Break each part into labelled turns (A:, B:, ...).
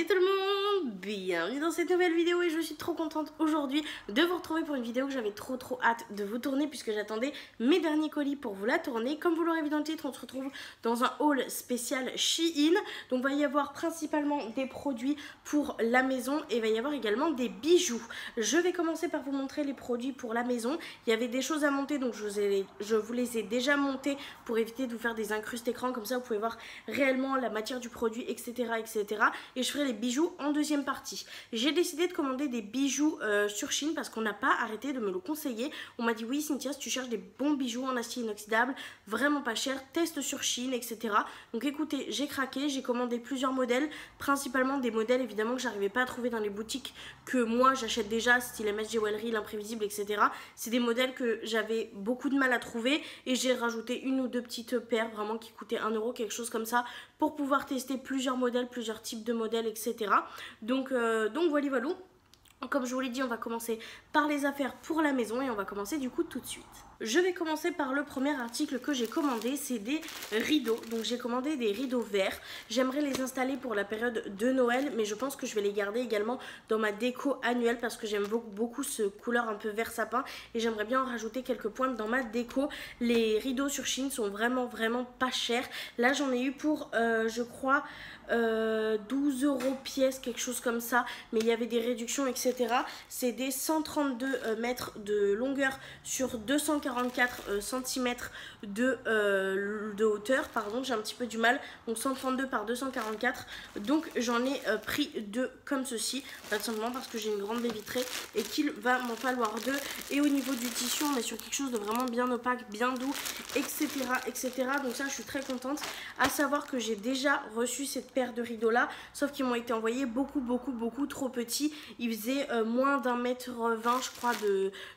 A: Salut tout le monde, bienvenue dans cette nouvelle vidéo et je suis trop contente aujourd'hui de vous retrouver pour une vidéo que j'avais trop hâte de vous tourner puisque j'attendais mes derniers colis pour vous la tourner. Comme vous l'aurez vu dans le titre, on se retrouve dans un haul spécial Shein. Donc il va y avoir principalement des produits pour la maison et il va y avoir également des bijoux. Je vais commencer par vous montrer les produits pour la maison. Il y avait des choses à monter donc je vous les ai déjà montés pour éviter de vous faire des incrustes écran, comme ça vous pouvez voir réellement la matière du produit, etc. Et je ferai les bijoux en deuxième partie. J'ai décidé de commander des bijoux sur Shein parce qu'on n'a pas arrêté de me le conseiller. On m'a dit oui Cynthia, si tu cherches des bons bijoux en acier inoxydable, vraiment pas cher, teste sur Shein, etc. Donc écoutez, j'ai craqué, j'ai commandé plusieurs modèles, principalement des modèles évidemment que j'arrivais pas à trouver dans les boutiques que moi j'achète déjà, style MS Jewelry, l'imprévisible, etc. C'est des modèles que j'avais beaucoup de mal à trouver et j'ai rajouté une ou deux petites paires vraiment qui coûtaient 1 euro, quelque chose comme ça, pour pouvoir tester plusieurs modèles, plusieurs types de modèles, etc. Donc voilà. Comme je vous l'ai dit, on va commencer par les affaires pour la maison et on va commencer du coup tout de suite. Je vais commencer par le premier article que j'ai commandé, c'est des rideaux. Donc j'ai commandé des rideaux verts. J'aimerais les installer pour la période de Noël, mais je pense que je vais les garder également dans ma déco annuelle parce que j'aime beaucoup ce couleur un peu vert sapin et j'aimerais bien en rajouter quelques pointes dans ma déco. Les rideaux sur Shein sont vraiment pas chers. Là j'en ai eu pour je crois 12 euros pièce, quelque chose comme ça, mais il y avait des réductions, etc. C'est des 132 mètres de longueur sur 244 cm de hauteur, pardon, j'ai un petit peu du mal, donc 132 par 244, donc j'en ai pris deux comme ceci, tout simplement parce que j'ai une grande baie vitrée et qu'il va m'en falloir deux. Et au niveau du tissu, on est sur quelque chose de vraiment bien opaque, bien doux, etc. Donc ça, je suis très contente. À savoir que j'ai déjà reçu cette paire de rideaux là, sauf qu'ils m'ont été envoyés beaucoup trop petits. Ils faisaient moins d'1,20 m je crois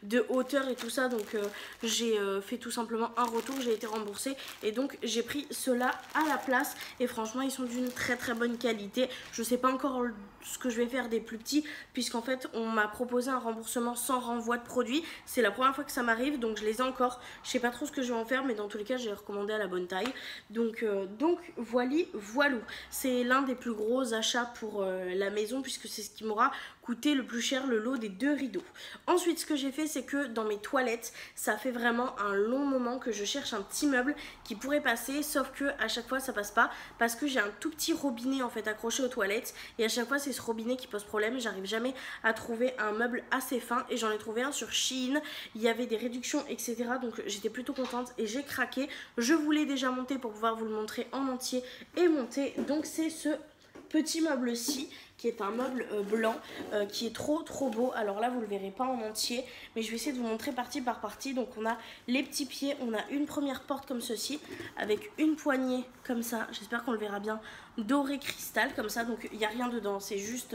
A: de hauteur et tout ça, donc j'ai fait tout simplement un retour, j'ai été remboursée et donc j'ai pris ceux-là à la place et franchement ils sont d'une très bonne qualité. Je sais pas encore ce que je vais faire des plus petits puisqu'en fait on m'a proposé un remboursement sans renvoi de produit. C'est la première fois que ça m'arrive, donc je les ai encore. Je sais pas trop ce que je vais en faire, mais dans tous les cas j'ai recommandé à la bonne taille. Donc voilou. C'est l'un des plus gros achats pour la maison puisque c'est ce qui m'aura coûté le plus cher, le lot des deux rideaux. Ensuite, ce que j'ai fait, c'est que dans mes toilettes, ça fait vraiment un long moment que je cherche un petit meuble qui pourrait passer, sauf que à chaque fois ça passe pas parce que j'ai un tout petit robinet en fait accroché aux toilettes et à chaque fois c'est ce robinet qui pose problème. J'arrive jamais à trouver un meuble assez fin et j'en ai trouvé un sur Shein. Il y avait des réductions, etc. Donc j'étais plutôt contente et j'ai craqué. Je voulais déjà monter pour pouvoir vous le montrer en entier et monter. Donc c'est ce petit meuble-ci qui est un meuble blanc qui est trop beau. Alors là vous le verrez pas en entier, mais je vais essayer de vous montrer partie par partie. Donc on a les petits pieds, on a une première porte comme ceci avec une poignée comme ça, j'espère qu'on le verra bien, doré cristal comme ça, donc il n'y a rien dedans, c'est juste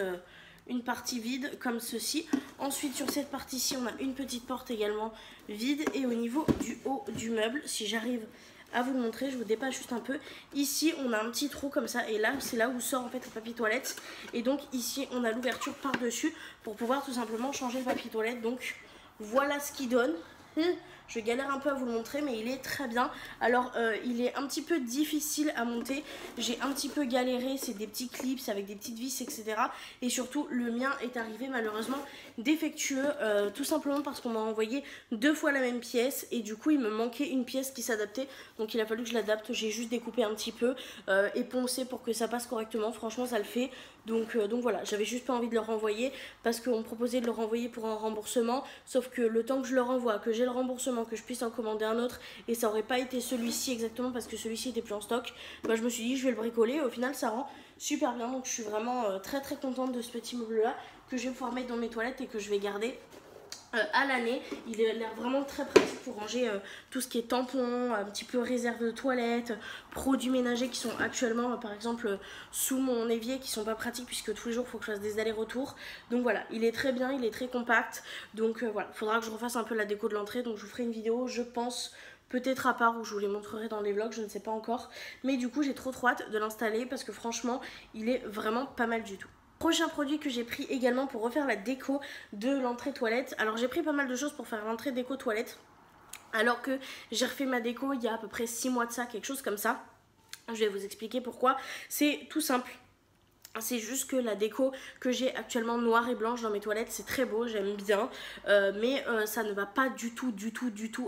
A: une partie vide comme ceci. Ensuite sur cette partie-ci on a une petite porte également vide et au niveau du haut du meuble, si j'arrive à vous le montrer, je vous dépasse juste un peu. Ici on a un petit trou comme ça et là c'est là où sort en fait le papier toilette. Et donc ici on a l'ouverture par dessus pour pouvoir tout simplement changer le papier toilette. Donc voilà ce qu'il donne. Je galère un peu à vous le montrer mais il est très bien. Alors il est un petit peu difficile à monter, j'ai un petit peu galéré, c'est des petits clips avec des petites vis, etc. Et surtout le mien est arrivé malheureusement défectueux, tout simplement parce qu'on m'a envoyé deux fois la même pièce et du coup il me manquait une pièce qui s'adaptait, donc il a fallu que je l'adapte. J'ai juste découpé un petit peu et poncé pour que ça passe correctement, franchement ça le fait. Donc voilà, j'avais juste pas envie de le renvoyer parce qu'on me proposait de le renvoyer pour un remboursement, sauf que le temps que je le renvoie, que j'ai le remboursement, que je puisse en commander un autre, et ça aurait pas été celui-ci exactement parce que celui-ci était plus en stock, bah je me suis dit je vais le bricoler et au final ça rend super bien. Donc je suis vraiment très contente de ce petit meuble là que je vais pouvoir mettre dans mes toilettes et que je vais garder à l'année. Il a l'air vraiment très pratique pour ranger tout ce qui est tampons, un petit peu réserve de toilette, produits ménagers qui sont actuellement par exemple sous mon évier, qui sont pas pratiques puisque tous les jours il faut que je fasse des allers-retours. Donc voilà, il est très bien, il est très compact. Donc voilà, il faudra que je refasse un peu la déco de l'entrée, donc je vous ferai une vidéo je pense peut-être à part où je vous les montrerai dans les vlogs, je ne sais pas encore. Mais du coup j'ai trop hâte de l'installer parce que franchement il est vraiment pas mal du tout. Prochain produit que j'ai pris également pour refaire la déco de l'entrée toilette. Alors j'ai pris pas mal de choses pour faire l'entrée déco toilette, alors que j'ai refait ma déco il y a à peu près 6 mois de ça, quelque chose comme ça. Je vais vous expliquer pourquoi. C'est tout simple. C'est juste que la déco que j'ai actuellement noire et blanche dans mes toilettes, c'est très beau, j'aime bien, mais ça ne va pas du tout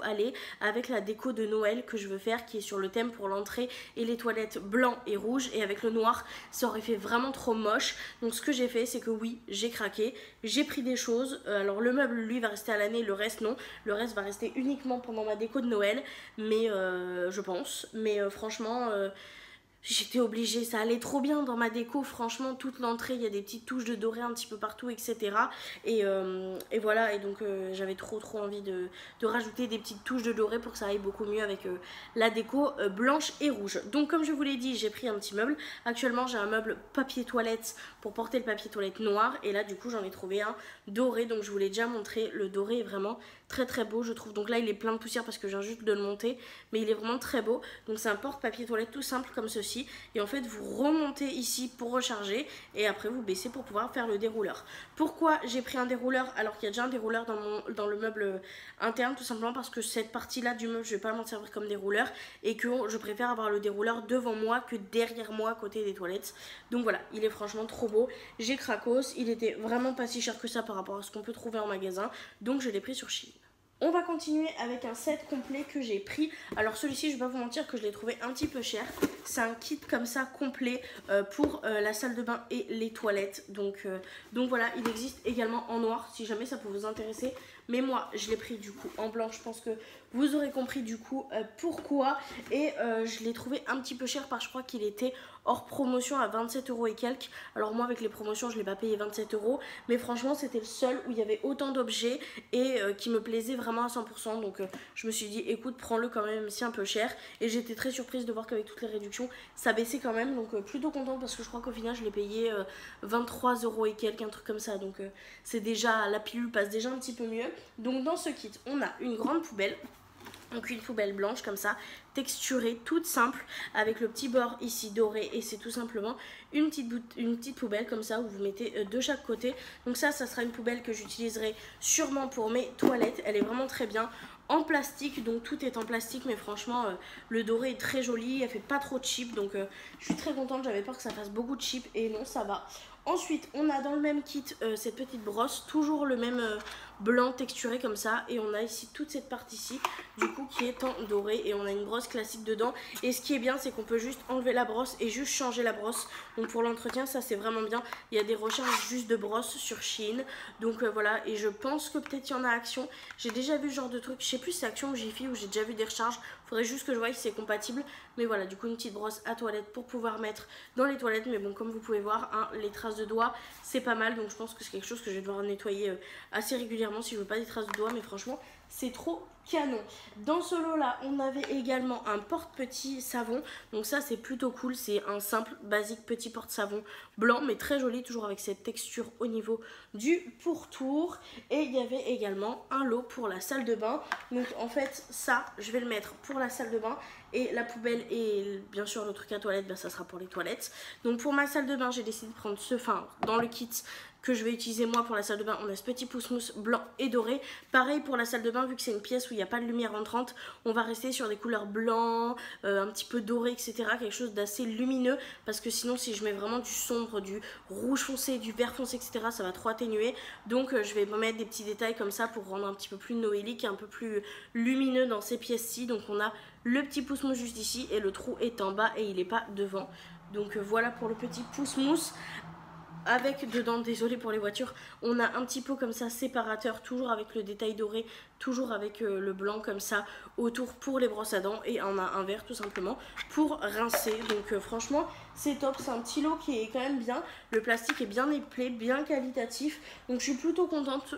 A: aller avec la déco de Noël que je veux faire, qui est sur le thème pour l'entrée et les toilettes blanc et rouge, et avec le noir ça aurait fait vraiment trop moche. Donc ce que j'ai fait, c'est que oui, j'ai craqué, j'ai pris des choses, alors le meuble lui va rester à l'année, le reste non, le reste va rester uniquement pendant ma déco de Noël, mais je pense, mais franchement j'étais obligée, ça allait trop bien dans ma déco, franchement toute l'entrée il y a des petites touches de doré un petit peu partout, etc. Et voilà, et donc j'avais trop envie de rajouter des petites touches de doré pour que ça aille beaucoup mieux avec la déco blanche et rouge. Donc comme je vous l'ai dit, j'ai pris un petit meuble. Actuellement j'ai un meuble papier toilette pour porter le papier toilette noir, et là du coup j'en ai trouvé un doré, donc je vous l'ai déjà montré, le doré est vraiment très beau je trouve. Donc là il est plein de poussière parce que je viens juste de le monter, mais il est vraiment très beau. Donc c'est un porte-papier toilette tout simple comme ceci, et en fait vous remontez ici pour recharger et après vous baissez pour pouvoir faire le dérouleur. Pourquoi j'ai pris un dérouleur alors qu'il y a déjà un dérouleur dans le meuble interne? Tout simplement parce que cette partie là du meuble je vais pas m'en servir comme dérouleur, et que je préfère avoir le dérouleur devant moi que derrière moi à côté des toilettes. Donc voilà, il est franchement trop beau, j'ai cracos, il était vraiment pas si cher que ça par rapport à ce qu'on peut trouver en magasin, donc je l'ai pris sur Shein. On va continuer avec un set complet que j'ai pris. Alors celui-ci, je vais pas vous mentir que je l'ai trouvé un petit peu cher. C'est un kit comme ça complet pour la salle de bain et les toilettes. Donc voilà, il existe également en noir si jamais ça peut vous intéresser. Mais moi, je l'ai pris du coup en blanc. Je pense que vous aurez compris du coup pourquoi. Et je l'ai trouvé un petit peu cher parce que je crois qu'il était hors promotion à 27 € et quelques. Alors moi avec les promotions je l'ai pas payé 27 €, mais franchement c'était le seul où il y avait autant d'objets et qui me plaisait vraiment à 100%. Donc je me suis dit écoute, prends-le quand même si un peu cher, et j'étais très surprise de voir qu'avec toutes les réductions ça baissait quand même. Donc plutôt contente parce que je crois qu'au final je l'ai payé 23 € et quelques, un truc comme ça. Donc c'est déjà, la pilule passe déjà un petit peu mieux. Donc dans ce kit on a une grande poubelle. Donc une poubelle blanche comme ça, texturée, toute simple, avec le petit bord ici doré, et c'est tout simplement une petite poubelle comme ça où vous mettez de chaque côté. Donc ça sera une poubelle que j'utiliserai sûrement pour mes toilettes. Elle est vraiment très bien en plastique, donc tout est en plastique, mais franchement le doré est très joli, elle fait pas trop cheap, donc je suis très contente. J'avais peur que ça fasse beaucoup de cheap et non, ça va. Ensuite on a dans le même kit cette petite brosse, toujours le même blanc texturé comme ça, et on a ici toute cette partie-ci du coup qui est en doré, et on a une brosse classique dedans. Et ce qui est bien, c'est qu'on peut juste enlever la brosse et juste changer la brosse. Donc pour l'entretien ça c'est vraiment bien. Il y a des recharges juste de brosse sur Shein, donc voilà. Et je pense que peut-être il y en a Action, j'ai déjà vu ce genre de truc, je sais plus si c'est Action ou Jiffy où j'ai déjà vu des recharges. Faudrait juste que je voie si c'est compatible, mais voilà, du coup une petite brosse à toilette pour pouvoir mettre dans les toilettes. Mais bon, comme vous pouvez voir hein, les traces de doigts c'est pas mal, donc je pense que c'est quelque chose que je vais devoir nettoyer assez régulièrement si je veux pas des traces de doigts. Mais franchement c'est trop canon. Dans ce lot là on avait également un porte-petit savon, donc ça c'est plutôt cool, c'est un simple basique petit porte-savon blanc mais très joli, toujours avec cette texture au niveau du pourtour. Et il y avait également un lot pour la salle de bain, donc en fait ça je vais le mettre pour la salle de bain, et la poubelle et bien sûr le truc à toilette, ben, ça sera pour les toilettes. Donc pour ma salle de bain j'ai décidé de prendre dans le kit que je vais utiliser moi pour la salle de bain, on a ce petit pouce-mousse blanc et doré. Pareil pour la salle de bain, vu que c'est une pièce où il n'y a pas de lumière entrante, on va rester sur des couleurs blancs, un petit peu doré, etc. Quelque chose d'assez lumineux, parce que sinon si je mets vraiment du sombre, du rouge foncé, du vert foncé, etc., ça va trop atténuer. Donc je vais mettre des petits détails comme ça pour rendre un petit peu plus noélique, un peu plus lumineux dans ces pièces-ci. Donc on a le petit pouce-mousse juste ici, et le trou est en bas et il n'est pas devant. Donc voilà pour le petit pouce-mousse. Avec dedans, désolé pour les voitures, on a un petit pot comme ça séparateur, toujours avec le détail doré, toujours avec le blanc comme ça autour pour les brosses à dents, et on a un verre tout simplement pour rincer. Donc franchement c'est top, c'est un petit lot qui est quand même bien, le plastique est bien épelé, bien qualitatif, donc je suis plutôt contente.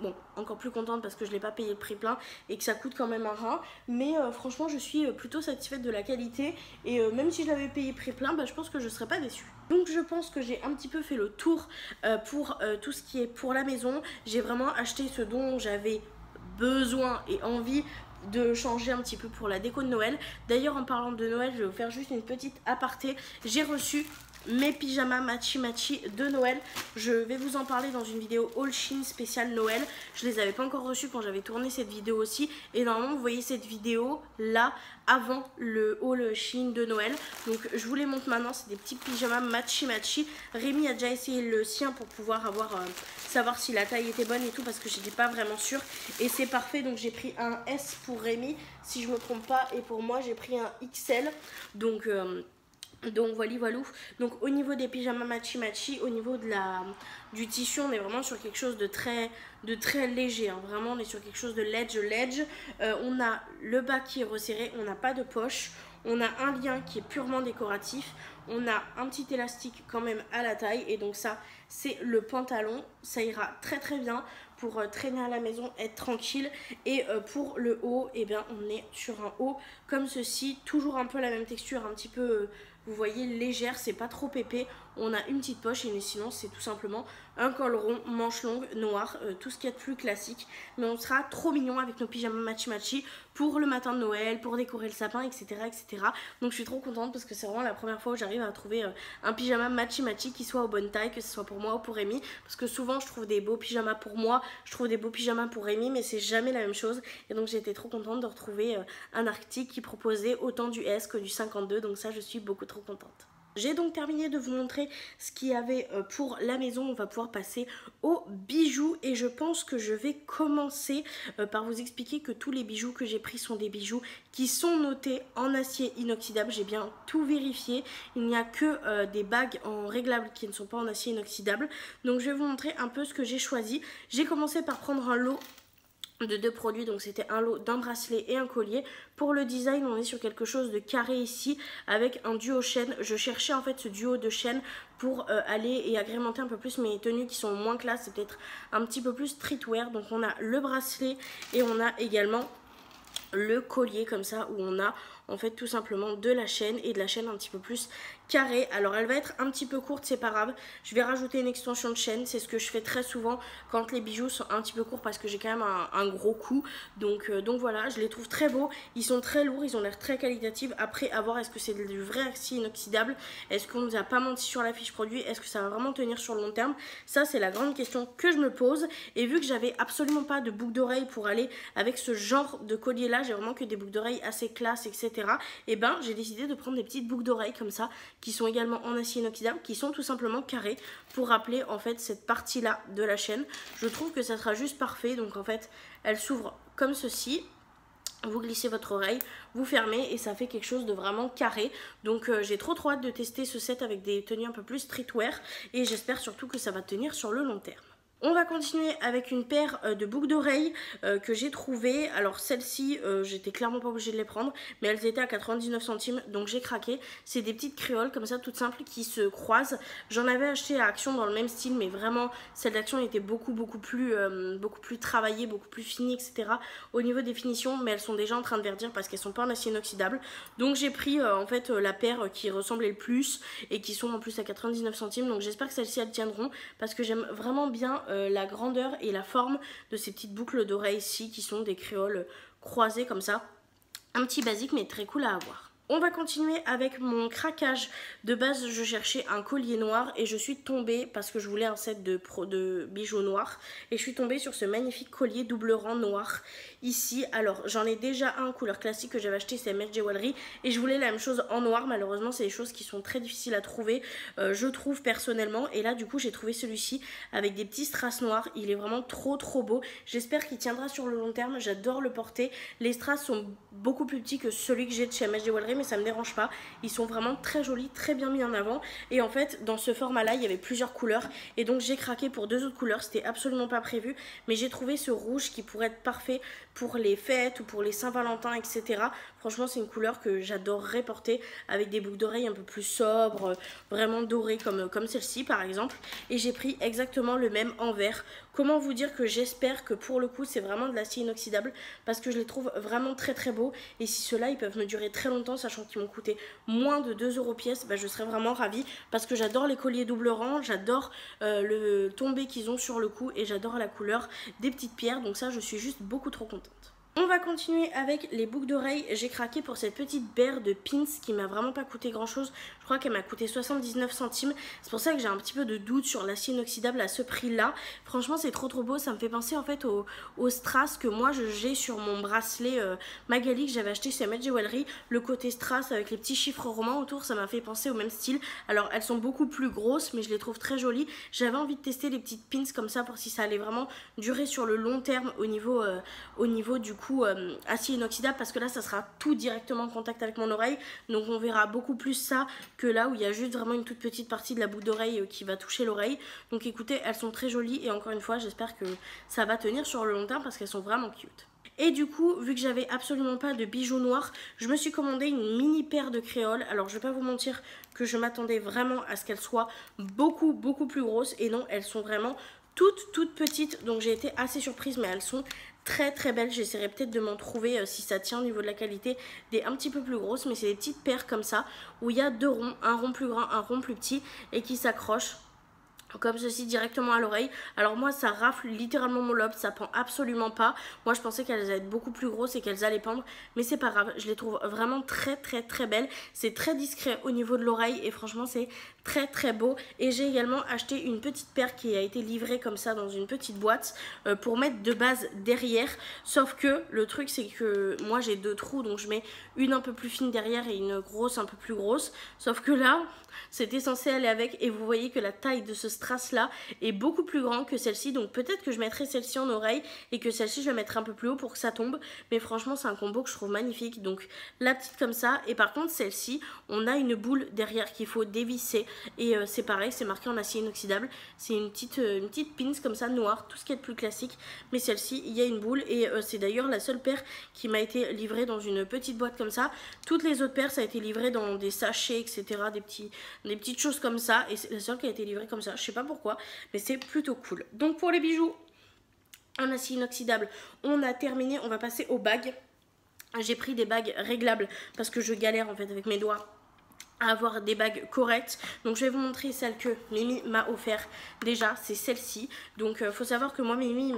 A: Bon, encore plus contente parce que je l'ai pas payé le prix plein et que ça coûte quand même un rein, mais franchement je suis plutôt satisfaite de la qualité, et même si je l'avais payé prix plein, bah, je pense que je serais pas déçue. Donc je pense que j'ai un petit peu fait le tour pour tout ce qui est pour la maison. J'ai vraiment acheté ce dont j'avais besoin et envie de changer un petit peu pour la déco de Noël. D'ailleurs en parlant de Noël, je vais vous faire juste une petite aparté. J'ai reçu mes pyjamas matchy matchy de Noël. Je vais vous en parler dans une vidéo haul Shein spéciale Noël. Je les avais pas encore reçus quand j'avais tourné cette vidéo aussi. Et normalement vous voyez cette vidéo là avant le haul Shein de Noël. Donc je vous les montre maintenant, c'est des petits pyjamas matchy matchy. Rémi a déjà essayé le sien pour pouvoir savoir si la taille était bonne et tout, parce que j'étais pas vraiment sûre. Et c'est parfait, donc j'ai pris un S pour Rémi si je me trompe pas, et pour moi j'ai pris un XL. Donc voilà. Donc au niveau des pyjamas matchy matchy, au niveau du tissu, on est vraiment sur quelque chose de très léger, hein. Vraiment on est sur quelque chose de ledge. On a le bas qui est resserré, on n'a pas de poche, on a un lien qui est purement décoratif, on a un petit élastique quand même à la taille, et donc ça c'est le pantalon. Ça ira très bien pour traîner à la maison, être tranquille. Et pour le haut, eh bien on est sur un haut comme ceci, toujours un peu la même texture, un petit peu vous voyez légère, c'est pas trop épais. On a une petite poche, et sinon c'est tout simplement un col rond, manche longue, noir, tout ce qu'il y a de plus classique. Mais on sera trop mignon avec nos pyjamas matchy matchy pour le matin de Noël, pour décorer le sapin, etc. Donc je suis trop contente parce que c'est vraiment la première fois où j'arrive à trouver un pyjama matchy matchy qui soit aux bonnes tailles, que ce soit pour moi ou pour Rémi. Parce que souvent je trouve des beaux pyjamas pour moi, je trouve des beaux pyjamas pour Rémi, mais c'est jamais la même chose. Et donc j'ai été trop contente de retrouver un article qui proposait autant du S que du 52, donc ça je suis beaucoup trop contente. J'ai donc terminé de vous montrer ce qu'il y avait pour la maison. On va pouvoir passer aux bijoux, et je pense que je vais commencer par vous expliquer que tous les bijoux que j'ai pris sont des bijoux qui sont notés en acier inoxydable. J'ai bien tout vérifié, il n'y a que des bagues en réglable qui ne sont pas en acier inoxydable. Donc je vais vous montrer un peu ce que j'ai choisi. J'ai commencé par prendre un lot de 2 produits, donc c'était un lot d'un bracelet et un collier. Pour le design, on est sur quelque chose de carré ici avec un duo chaîne. Je cherchais en fait ce duo de chaîne pour aller et agrémenter un peu plus mes tenues qui sont moins classe, c'est peut-être un petit peu plus streetwear. Donc on a le bracelet et on a également le collier comme ça, où on a en fait tout simplement de la chaîne, et de la chaîne un petit peu plus carrée. Alors elle va être un petit peu courte, c'est pas grave, je vais rajouter une extension de chaîne. C'est ce que je fais très souvent quand les bijoux sont un petit peu courts, parce que j'ai quand même un gros cou. Donc voilà, je les trouve très beaux, ils sont très lourds, ils ont l'air très qualitatifs. Après, à voir, est-ce que c'est du vrai acier inoxydable, est-ce qu'on nous a pas menti sur la fiche produit, est-ce que ça va vraiment tenir sur le long terme? Ça c'est la grande question que je me pose. Et vu que j'avais absolument pas de boucle d'oreille pour aller avec ce genre de collier là, j'ai vraiment que des boucles d'oreilles assez classe, etc. Et ben j'ai décidé de prendre des petites boucles d'oreilles comme ça, qui sont également en acier inoxydable, qui sont tout simplement carrées, pour rappeler en fait cette partie là de la chaîne. Je trouve que ça sera juste parfait. Donc en fait elle s'ouvre comme ceci, vous glissez votre oreille, vous fermez, et ça fait quelque chose de vraiment carré. Donc j'ai trop hâte de tester ce set avec des tenues un peu plus streetwear, et j'espère surtout que ça va tenir sur le long terme. On va continuer avec une paire de boucles d'oreilles que j'ai trouvées. Alors celles-ci, j'étais clairement pas obligée de les prendre, mais elles étaient à 99 centimes, donc j'ai craqué. C'est des petites créoles comme ça, toutes simples, qui se croisent. J'en avais acheté à Action dans le même style, mais vraiment celle d'Action était beaucoup plus travaillée, beaucoup plus finie, etc. au niveau des finitions, mais elles sont déjà en train de verdir parce qu'elles sont pas en acier inoxydable. Donc j'ai pris en fait la paire qui ressemblait le plus, et qui sont en plus à 99 centimes. Donc j'espère que celles-ci elles tiendront, parce que j'aime vraiment bien la grandeur et la forme de ces petites boucles d'oreilles ici, qui sont des créoles croisées comme ça. Un petit basique, mais très cool à avoir. On va continuer avec mon craquage. De base, je cherchais un collier noir, et je suis tombée, parce que je voulais un set de bijoux noirs, et je suis tombée sur ce magnifique collier double rang noir ici. Alors j'en ai déjà un couleur classique que j'avais acheté, c'est MSG Jewelry, et je voulais la même chose en noir. Malheureusement c'est des choses qui sont très difficiles à trouver, je trouve personnellement. Et là du coup j'ai trouvé celui-ci avec des petits strass noirs. Il est vraiment trop beau, j'espère qu'il tiendra sur le long terme. J'adore le porter. Les strass sont beaucoup plus petits que celui que j'ai de chez MSG Jewelry, mais ça me dérange pas, ils sont vraiment très jolis, très bien mis en avant. Et en fait dans ce format là il y avait plusieurs couleurs, et donc j'ai craqué pour 2 autres couleurs. C'était absolument pas prévu, mais j'ai trouvé ce rouge qui pourrait être parfait pour les fêtes ou pour les Saint-Valentin, etc. Franchement c'est une couleur que j'adorerais porter avec des boucles d'oreilles un peu plus sobres, vraiment dorées comme celle-ci par exemple. Et j'ai pris exactement le même en vert. Comment vous dire que j'espère que pour le coup c'est vraiment de l'acier inoxydable, parce que je les trouve vraiment très beaux. Et si ceux-là ils peuvent me durer très longtemps, sachant qu'ils m'ont coûté moins de 2 € pièce, bah, je serais vraiment ravie, parce que j'adore les colliers double rang, j'adore le tombé qu'ils ont sur le cou, et j'adore la couleur des petites pierres. Donc ça je suis juste beaucoup trop contente. On va continuer avec les boucles d'oreilles. J'ai craqué pour cette petite paire de pins qui m'a vraiment pas coûté grand chose. Je crois qu'elle m'a coûté 79 centimes. C'est pour ça que j'ai un petit peu de doute sur l'acier inoxydable à ce prix là. Franchement c'est trop beau. Ça me fait penser en fait au strass que moi j'ai sur mon bracelet Magali que j'avais acheté chez Mad Jewelry. Le côté strass avec les petits chiffres romains autour, ça m'a fait penser au même style. Alors elles sont beaucoup plus grosses mais je les trouve très jolies. J'avais envie de tester les petites pins comme ça pour si ça allait vraiment durer sur le long terme au niveau du coup acier inoxydable, parce que là ça sera tout directement en contact avec mon oreille, donc on verra beaucoup plus ça que là où il y a juste vraiment une toute petite partie de la boucle d'oreille qui va toucher l'oreille. Donc écoutez, elles sont très jolies et encore une fois j'espère que ça va tenir sur le long terme parce qu'elles sont vraiment cute. Et du coup, vu que j'avais absolument pas de bijoux noirs, je me suis commandé une mini paire de créoles. Alors je vais pas vous mentir que je m'attendais vraiment à ce qu'elles soient beaucoup plus grosses, et non, elles sont vraiment toutes petites, donc j'ai été assez surprise, mais elles sont très belles. J'essaierai peut-être de m'en trouver si ça tient au niveau de la qualité des un petit peu plus grosses, mais c'est des petites paires comme ça où il y a deux ronds, un rond plus grand, un rond plus petit, et qui s'accrochent comme ceci directement à l'oreille. Alors moi ça rafle littéralement mon lobe, ça pend absolument pas. Moi je pensais qu'elles allaient être beaucoup plus grosses et qu'elles allaient pendre, mais c'est pas grave, je les trouve vraiment très belles. C'est très discret au niveau de l'oreille et franchement c'est très beau. Et j'ai également acheté une petite paire qui a été livrée comme ça dans une petite boîte pour mettre de base derrière, sauf que le truc c'est que moi j'ai deux trous, donc je mets une un peu plus fine derrière et une grosse un peu plus grosse, sauf que là c'était censé aller avec, et vous voyez que la taille de ce strass là est beaucoup plus grand que celle-ci, donc peut-être que je mettrai celle-ci en oreille et que celle-ci je la mettrai un peu plus haut pour que ça tombe, mais franchement c'est un combo que je trouve magnifique. Donc la petite comme ça, et par contre celle-ci on a une boule derrière qu'il faut dévisser, et c'est pareil, c'est marqué en acier inoxydable, c'est une petite pins comme ça noire, tout ce qui est de plus classique, mais celle-ci il y a une boule, et c'est d'ailleurs la seule paire qui m'a été livrée dans une petite boîte comme ça. Toutes les autres paires ça a été livré dans des sachets etc, des petites choses comme ça, et c'est la seule qui a été livrée comme ça, je sais pas pourquoi, mais c'est plutôt cool. Donc pour les bijoux en acier inoxydable on a terminé, on va passer aux bagues. J'ai pris des bagues réglables parce que je galère en fait avec mes doigts à avoir des bagues correctes, donc je vais vous montrer celle que Mimi m'a offert. Déjà c'est celle-ci, donc faut savoir que moi Mimi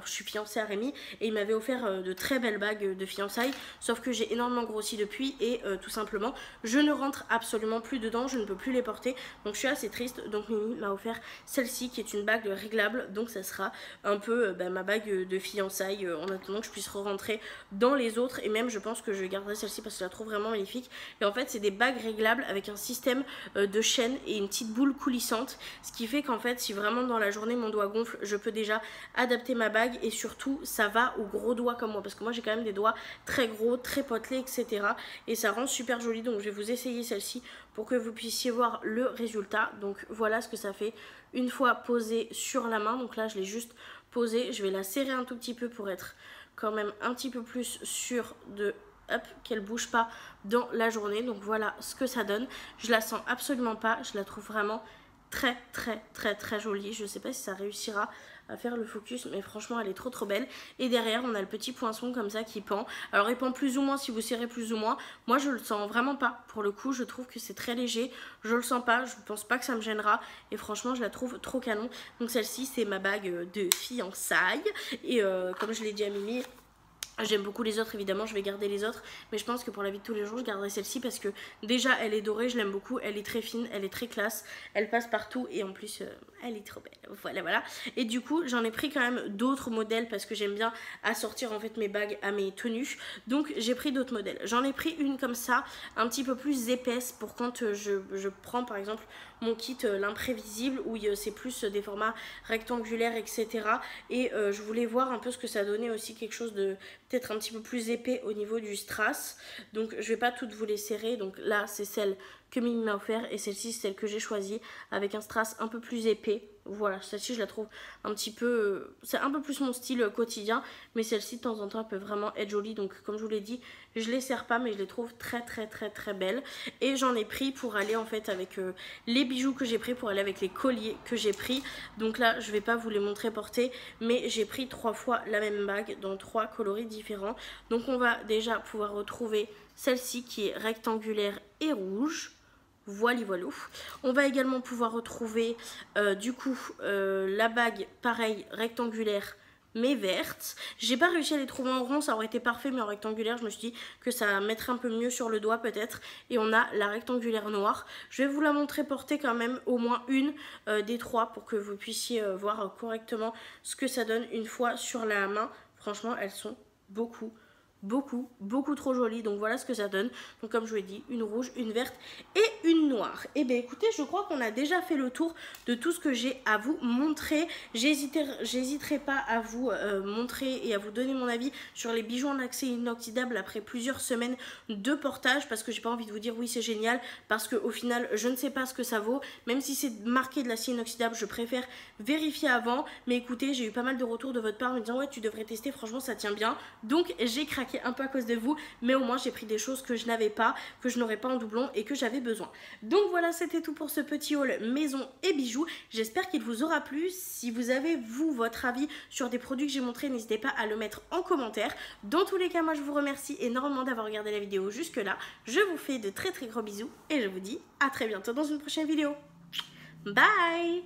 A: je suis fiancée à Rémi et il m'avait offert de très belles bagues de fiançailles, sauf que j'ai énormément grossi depuis et tout simplement je ne rentre absolument plus dedans, je ne peux plus les porter, donc je suis assez triste. Donc Mimi m'a offert celle-ci qui est une bague réglable, donc ça sera un peu ma bague de fiançailles en attendant que je puisse rentrer dans les autres, et même je pense que je garderai celle-ci parce que je la trouve vraiment magnifique. Et en fait c'est des bagues réglables avec un système de chaîne et une petite boule coulissante, ce qui fait qu'en fait si vraiment dans la journée mon doigt gonfle, je peux déjà adapter ma bague, et surtout ça va aux gros doigts comme moi, parce que moi j'ai quand même des doigts très gros, très potelés etc, et ça rend super joli. Donc je vais vous essayer celle-ci pour que vous puissiez voir le résultat. Donc voilà ce que ça fait une fois posée sur la main. Donc là je l'ai juste posée, je vais la serrer un tout petit peu pour être quand même un petit peu plus sûre de qu'elle bouge pas dans la journée. Donc voilà ce que ça donne. Je la sens absolument pas, je la trouve vraiment très jolie. Je sais pas si ça réussira à faire le focus, mais franchement elle est trop belle. Et derrière on a le petit poinçon comme ça qui pend. Alors il pend plus ou moins si vous serrez plus ou moins. Moi je le sens vraiment pas, pour le coup je trouve que c'est très léger, je le sens pas, je pense pas que ça me gênera, et franchement je la trouve trop canon. Donc celle-ci c'est ma bague de fiançailles, et comme je l'ai dit à Mimi, j'aime beaucoup les autres, évidemment je vais garder les autres, mais je pense que pour la vie de tous les jours je garderai celle-ci parce que déjà elle est dorée, je l'aime beaucoup, elle est très fine, elle est très classe, elle passe partout, et en plus elle est trop belle. Voilà. Et du coup j'en ai pris quand même d'autres modèles parce que j'aime bien assortir en fait mes bagues à mes tenues, donc j'ai pris d'autres modèles. J'en ai pris une comme ça, un petit peu plus épaisse pour quand je prends par exemple mon kit l'imprévisible, où c'est plus des formats rectangulaires etc, et je voulais voir un peu ce que ça donnait aussi, quelque chose de peut-être un petit peu plus épais au niveau du strass. Donc je vais pas toutes vous les serrer, donc là c'est celle que Mimi m'a offert, et celle-ci c'est celle que j'ai choisie avec un strass un peu plus épais. Voilà, celle-ci je la trouve un petit peu, c'est un peu plus mon style quotidien, mais celle-ci de temps en temps elle peut vraiment être jolie. Donc comme je vous l'ai dit, je les serre pas mais je les trouve très belles. Et j'en ai pris pour aller en fait avec les bijoux que j'ai pris, pour aller avec les colliers que j'ai pris. Donc là je vais pas vous les montrer portés, mais j'ai pris 3 fois la même bague dans 3 coloris différents. Donc on va déjà pouvoir retrouver celle-ci qui est rectangulaire et rouge. Voilà. On va également pouvoir retrouver du coup la bague pareil rectangulaire mais vertes. J'ai pas réussi à les trouver en rond, ça aurait été parfait, mais en rectangulaire, je me suis dit que ça mettrait un peu mieux sur le doigt peut-être. Et on a la rectangulaire noire. Je vais vous la montrer portée quand même, au moins une des trois, pour que vous puissiez voir correctement ce que ça donne une fois sur la main. Franchement, elles sont beaucoup trop jolies. Donc voilà ce que ça donne. Donc comme je vous l'ai dit, une rouge, une verte et une noire. Et bien écoutez, je crois qu'on a déjà fait le tour de tout ce que j'ai à vous montrer. J'hésiterai pas à vous montrer et à vous donner mon avis sur les bijoux en accès inoxydable après plusieurs semaines de portage, parce que j'ai pas envie de vous dire oui c'est génial, parce qu'au final je ne sais pas ce que ça vaut. Même si c'est marqué de l'acier inoxydable, je préfère vérifier avant. Mais écoutez, j'ai eu pas mal de retours de votre part me disant ouais tu devrais tester, franchement ça tient bien. Donc j'ai craqué un peu à cause de vous, mais au moins j'ai pris des choses que je n'avais pas, que je n'aurais pas en doublon et que j'avais besoin. Donc voilà, c'était tout pour ce petit haul maison et bijoux. J'espère qu'il vous aura plu. Si vous avez vous votre avis sur des produits que j'ai montrés, n'hésitez pas à le mettre en commentaire. Dans tous les cas, moi je vous remercie énormément d'avoir regardé la vidéo jusque là. Je vous fais de très gros bisous et je vous dis à très bientôt dans une prochaine vidéo. Bye.